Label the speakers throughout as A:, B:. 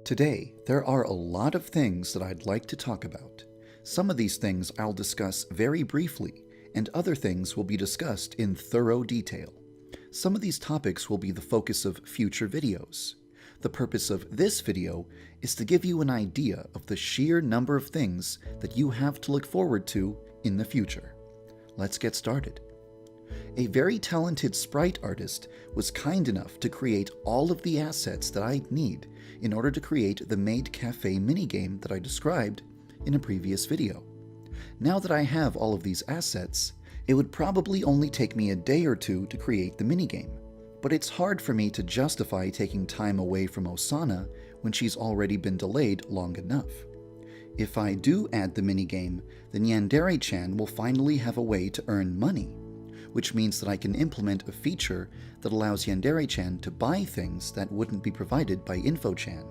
A: Today, there are a lot of things that I'd like to talk about. Some of these things I'll discuss very briefly, and other things will be discussed in thorough detail. Some of these topics will be the focus of future videos. The purpose of this video is to give you an idea of the sheer number of things that you have to look forward to in the future. Let's get started. A very talented sprite artist was kind enough to create all of the assets that I'd need in order to create the Maid Cafe minigame that I described in a previous video. Now that I have all of these assets, it would probably only take me a day or two to create the minigame, but it's hard for me to justify taking time away from Osana when she's already been delayed long enough. If I do add the minigame, then Yandere-chan will finally have a way to earn money, which means that I can implement a feature that allows Yandere-chan to buy things that wouldn't be provided by Info-chan.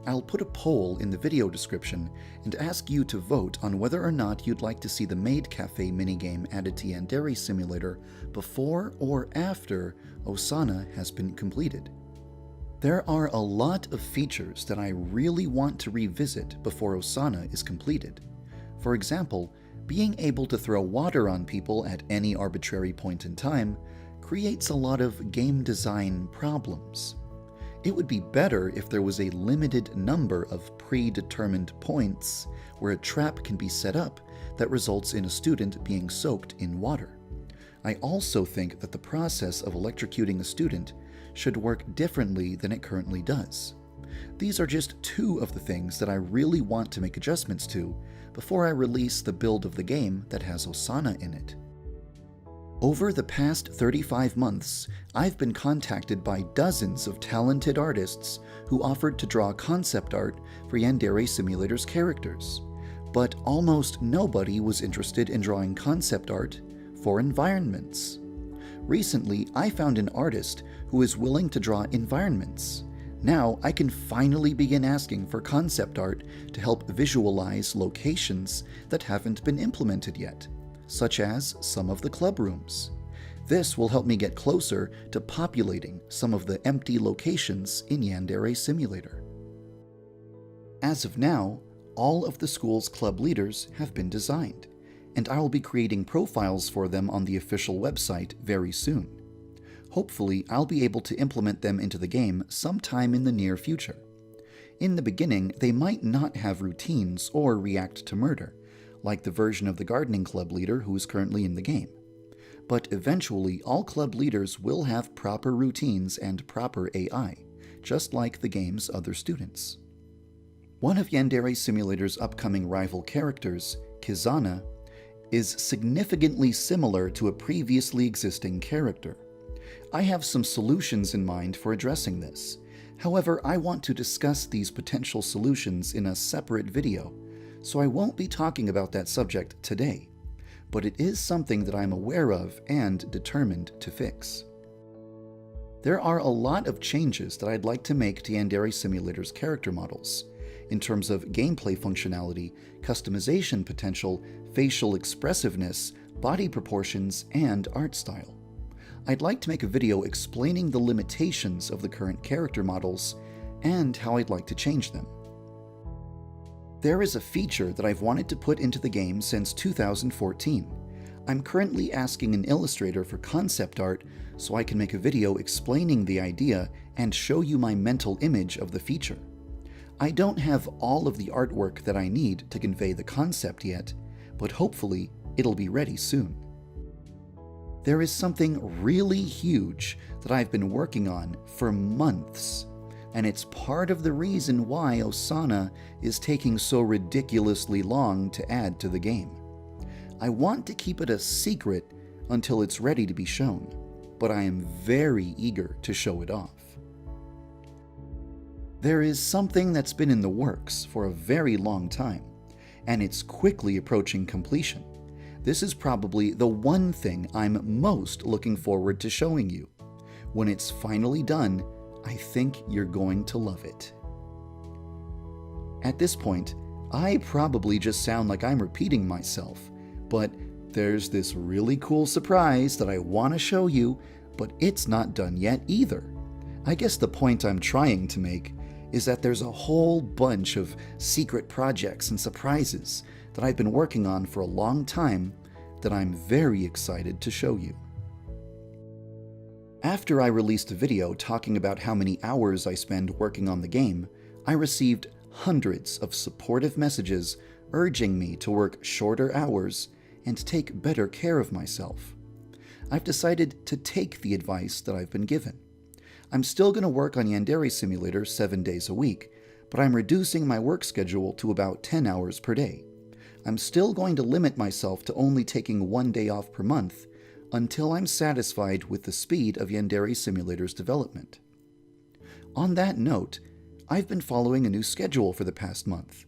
A: I'll put a poll in the video description and ask you to vote on whether or not you'd like to see the Maid Cafe minigame added to Yandere Simulator before or after Osana has been completed. There are a lot of features that I really want to revisit before Osana is completed. For example, being able to throw water on people at any arbitrary point in time creates a lot of game design problems. It would be better if there was a limited number of predetermined points where a trap can be set up that results in a student being soaked in water. I also think that the process of electrocuting a student should work differently than it currently does. These are just two of the things that I really want to make adjustments to before I release the build of the game that has Osana in it. Over the past 35 months, I've been contacted by dozens of talented artists who offered to draw concept art for Yandere Simulator's characters, but almost nobody was interested in drawing concept art for environments. Recently, I found an artist who is willing to draw environments. Now I can finally begin asking for concept art to help visualize locations that haven't been implemented yet, such as some of the club rooms. This will help me get closer to populating some of the empty locations in Yandere Simulator. As of now, all of the school's club leaders have been designed, and I will be creating profiles for them on the official website very soon. Hopefully, I'll be able to implement them into the game sometime in the near future. In the beginning, they might not have routines or react to murder, like the version of the gardening club leader who is currently in the game. But eventually, all club leaders will have proper routines and proper AI, just like the game's other students. One of Yandere Simulator's upcoming rival characters, Kizana, is significantly similar to a previously existing character. I have some solutions in mind for addressing this. However, I want to discuss these potential solutions in a separate video, so I won't be talking about that subject today, but it is something that I'm aware of and determined to fix. There are a lot of changes that I'd like to make to Yandere Simulator's character models, in terms of gameplay functionality, customization potential, facial expressiveness, body proportions, and art style. I'd like to make a video explaining the limitations of the current character models and how I'd like to change them. There is a feature that I've wanted to put into the game since 2014. I'm currently asking an illustrator for concept art so I can make a video explaining the idea and show you my mental image of the feature. I don't have all of the artwork that I need to convey the concept yet, but hopefully it'll be ready soon. There is something really huge that I've been working on for months, and it's part of the reason why Osana is taking so ridiculously long to add to the game. I want to keep it a secret until it's ready to be shown, but I am very eager to show it off. There is something that's been in the works for a very long time, and it's quickly approaching completion. This is probably the one thing I'm most looking forward to showing you. When it's finally done, I think you're going to love it. At this point, I probably just sound like I'm repeating myself, but there's this really cool surprise that I want to show you, but it's not done yet either. I guess the point I'm trying to make is that there's a whole bunch of secret projects and surprises that I've been working on for a long time that I'm very excited to show you. After I released a video talking about how many hours I spend working on the game, I received hundreds of supportive messages urging me to work shorter hours and take better care of myself. I've decided to take the advice that I've been given. I'm still going to work on Yandere Simulator 7 days a week, but I'm reducing my work schedule to about 10 hours per day. I'm still going to limit myself to only taking 1 day off per month until I'm satisfied with the speed of Yandere Simulator's development. On that note, I've been following a new schedule for the past month.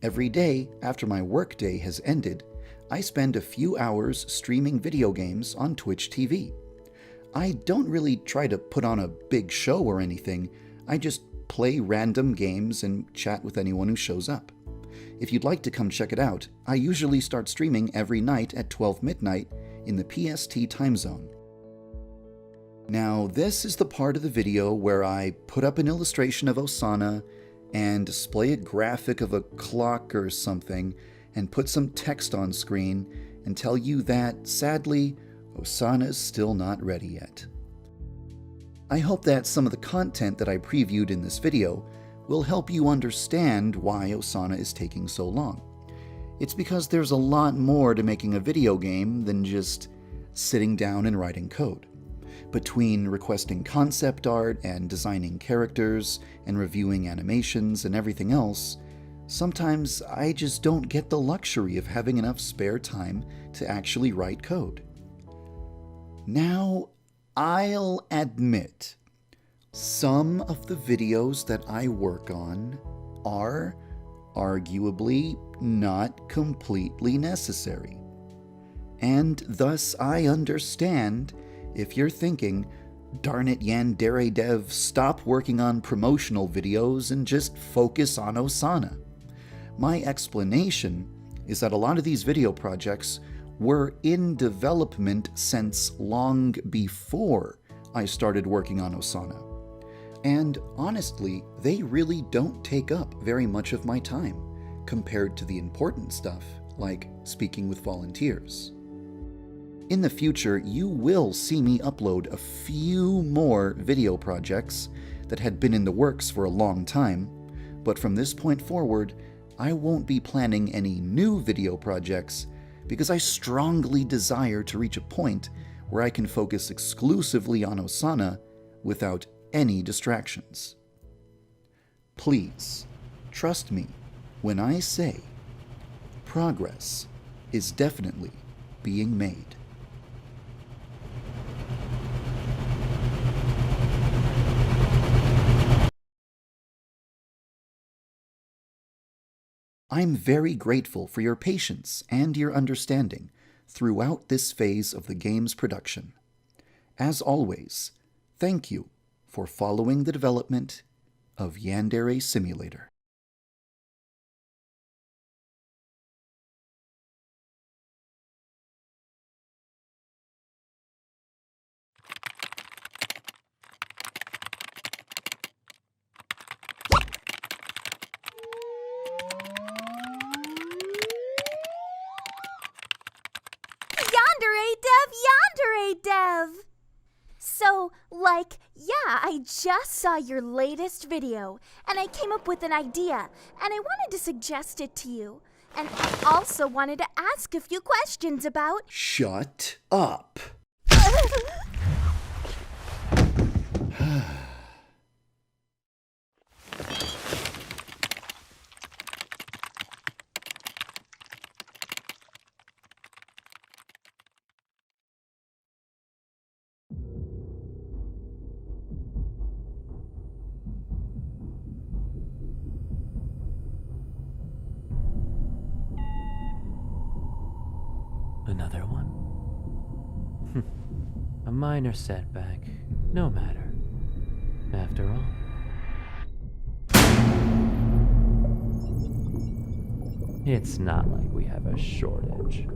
A: Every day after my workday has ended, I spend a few hours streaming video games on Twitch TV. I don't really try to put on a big show or anything, I just play random games and chat with anyone who shows up. If you'd like to come check it out, I usually start streaming every night at 12 midnight in the PST time zone. Now, this is the part of the video where I put up an illustration of Osana and display a graphic of a clock or something and put some text on screen and tell you that, sadly, Osana's still not ready yet. I hope that some of the content that I previewed in this video will help you understand why Osana is taking so long. It's because there's a lot more to making a video game than just sitting down and writing code. Between requesting concept art and designing characters and reviewing animations and everything else, sometimes I just don't get the luxury of having enough spare time to actually write code. Now, I'll admit, some of the videos that I work on are arguably not completely necessary. And thus I understand if you're thinking, darn it, YandereDev, stop working on promotional videos and just focus on Osana. My explanation is that a lot of these video projects were in development since long before I started working on Osana. And honestly, they really don't take up very much of my time compared to the important stuff like speaking with volunteers. In the future, you will see me upload a few more video projects that had been in the works for a long time, but from this point forward, I won't be planning any new video projects because I strongly desire to reach a point where I can focus exclusively on Osana without any distractions. Please, trust me when I say progress is definitely being made. I'm very grateful for your patience and your understanding throughout this phase of the game's production. As always, thank you for following the development of Yandere Simulator.
B: Yandere Dev! So, I just saw your latest video, and I came up with an idea, and I wanted to suggest it to you. And I also wanted to ask a few questions about...
A: Shut up!
C: Another one? A minor setback, no matter. After all. It's not like we have a shortage.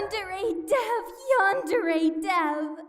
B: Yandere Dev, Yandere Dev.